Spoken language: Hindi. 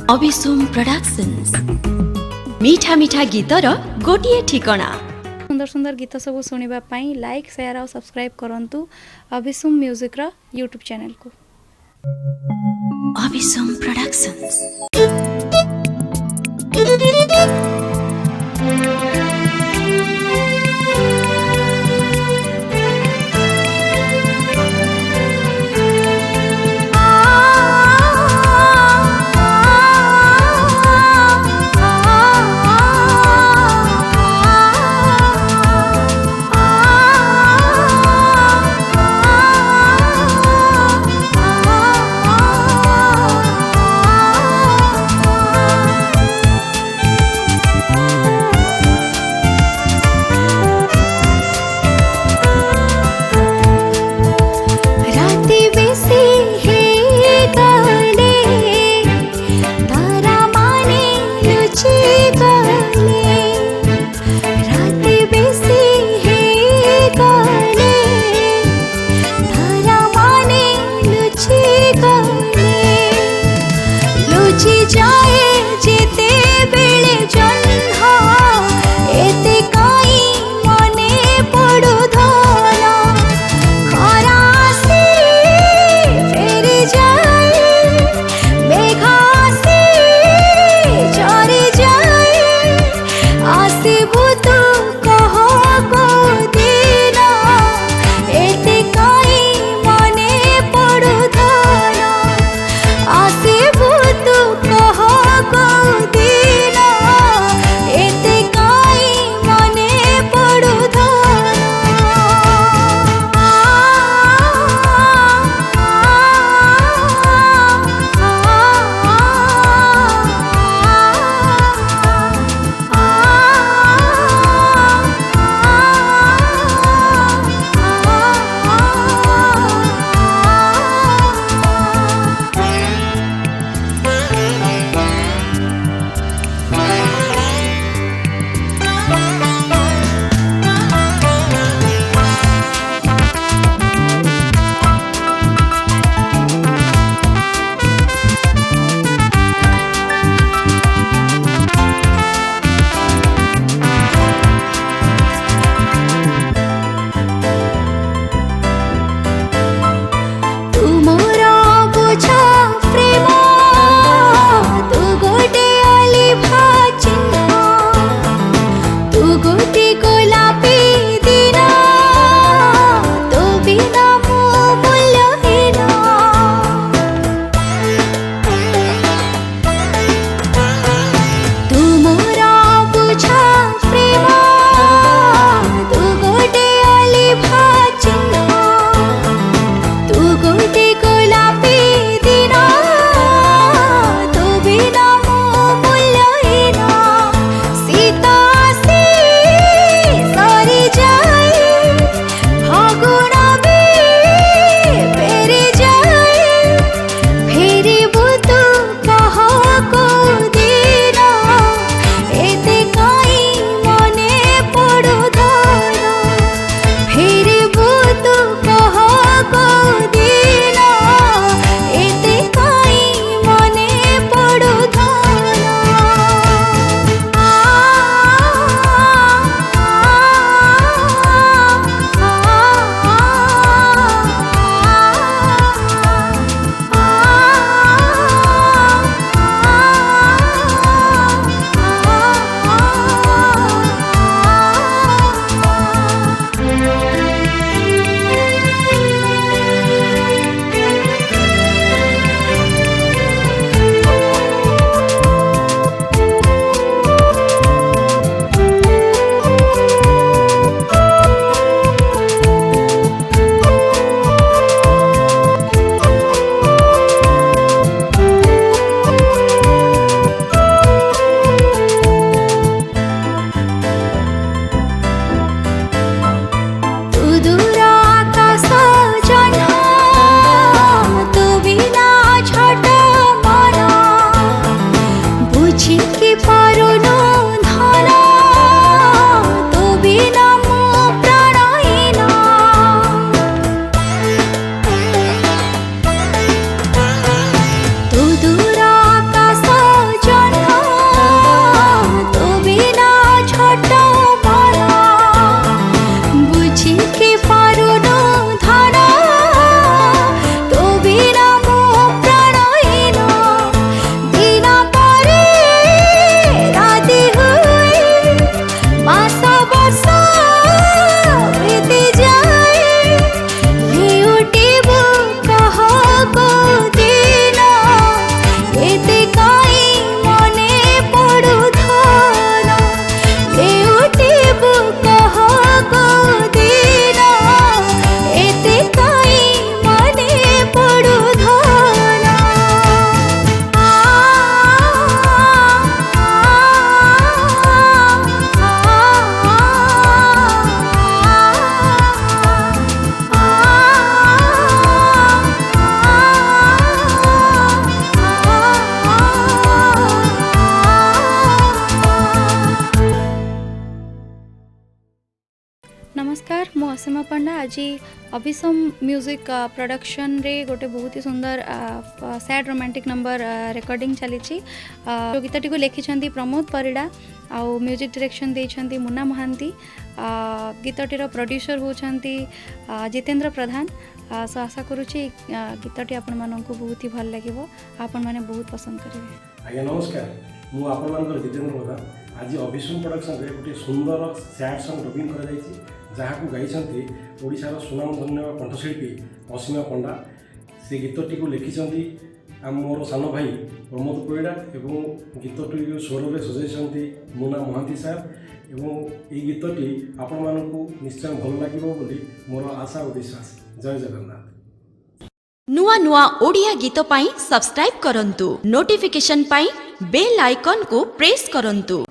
अभिसुम प्रोडक्शंस मीठा मीठा गीतर गोटिए ठिकना। सुंदर सुंदर गीत सब सुनिबा पाई लाइक शेयर और सब्सक्राइब करंतु अभिसुम म्यूजिक रा यूट्यूब चैनल को। अभिसुम प्रोडक्शंस। दूर आकाश नमस्कार मु असीमा पंडा आज अभिसम म्यूजिक प्रोडक्शन रे गोटे बहुत ही सुंदर सैड रोमांटिक नंबर रिकॉर्डिंग चली जो गीतटी को लिखिं प्रमोद परिड़ा आउ म्यूजिक डायरेक्शन देइछंती मुन्ना महांती गीतटीर प्रोड्यूसर होछंती जितेंद्र प्रधान सो आशा करुच्ची गीतटी आपण मानक बहुत ही भल लगे आपण मैंने बहुत पसंद करेंगे। आज्ञा नमस्कार मु आपण जितेंद्र प्रधान आज अभिसम प्रोडक्शन रे गोटे सुंदर सैड सॉन्ग डबिंग कर जहाँ को गाई ओडिशार सुनामधन्य कंठशिल्पी असीमा पंडा से गीतटी को लिखिं मोर सान भाई प्रमोद परिड़ा एवं गीतटी स्वर में सजाई मुन्ना महांती सार एवं ये गीतटी आपण मानकु निश्चय भल लगे मोर आशा और विश्वास। जय जगन्नाथ। नुआ नुआ ओडिया गीत पाई सब्सक्राइब करंतु नोटिफिकेशन पाई बेल आइकन को प्रेस करंतु।